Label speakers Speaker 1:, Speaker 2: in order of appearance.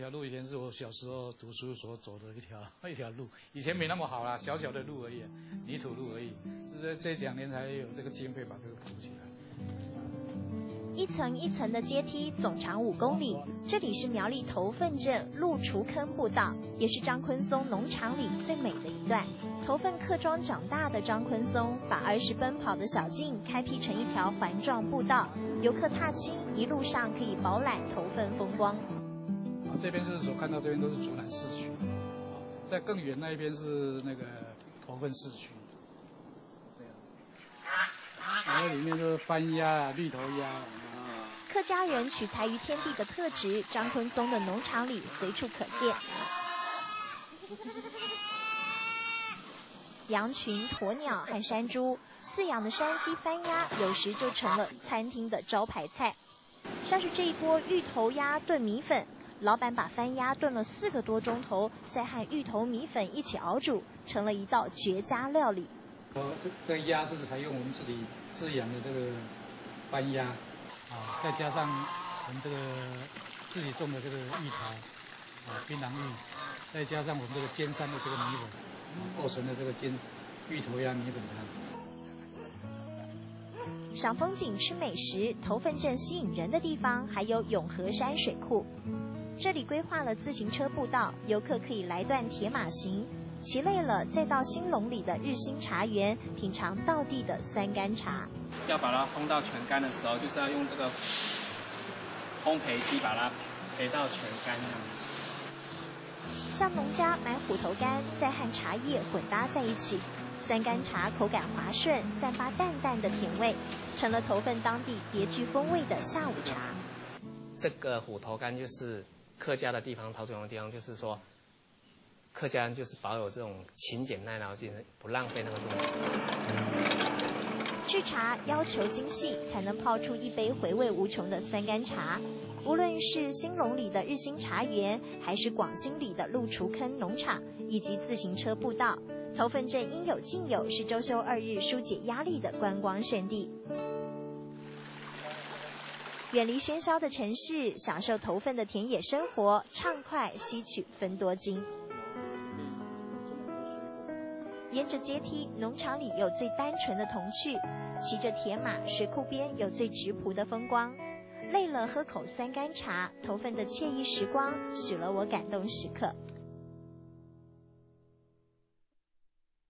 Speaker 1: 条路以前是我小时候读书所走的一条路，以前没那么好啦，小小的路而已，泥土路而已。这2年才有这个经费把这个铺起来。
Speaker 2: 一层一层的阶梯，总长5公里。这里是苗栗头份镇鹿厨坑步道，也是张昆松农场里最美的一段。头份客庄长大的张昆松，把儿时奔跑的小径开辟成一条环状步道，游客踏青，一路上可以饱览头份风光。
Speaker 1: 这边是所看到这边都是竹南市区，在更远那一边是那个头份市区。然后里面都是番鸭啊、绿头鸭啊。
Speaker 2: 客家人取材于天地的特质，张昆松的农场里随处可见。羊群、鸵鸟和山猪，饲养的山鸡、番鸭，有时就成了餐厅的招牌菜。像是这一锅芋头鸭炖米粉，老板把番鸭炖了4个多钟头，再和芋头米粉一起熬煮，成了一道绝佳料理。
Speaker 1: 这个鸭是采用我们自己自养的这个番鸭，再加上我们这个自己种的这个芋头，槟榔芋，再加上我们这个尖山的这个米粉，构成的这个芋头鸭米粉汤。
Speaker 2: 赏风景、吃美食，头份镇吸引人的地方还有永和山水库。这里规划了自行车步道，游客可以来段铁马行。骑累了，再到兴隆里的日新茶园品尝道地的酸甘茶。
Speaker 3: 要把它烘到全干的时候，就是要用这个烘焙机把它焙到全干这样子。
Speaker 2: 向农家买虎头柑，再和茶叶混搭在一起，酸甘茶口感滑顺，散发淡淡的甜味，成了头份当地别具风味的下午茶。
Speaker 3: 这个虎头柑就是客家的地方陶种的地方，就是说。客家人就是保有这种勤俭耐劳精神，不浪费那个东
Speaker 2: 西。制茶要求精细，才能泡出一杯回味无穷的酸甘茶。无论是兴隆里的日新茶园，还是广兴里的鹿厨坑农场，以及自行车步道，头份镇应有尽有，是周休2日疏解压力的观光胜地。远离喧嚣的城市，享受头份的田野生活，畅快吸取芬多精。沿着阶梯，农场里有最单纯的童趣；骑着铁马，水库边有最质朴的风光。累了喝口酸甘茶，头份的惬意时光，许了我感动时刻。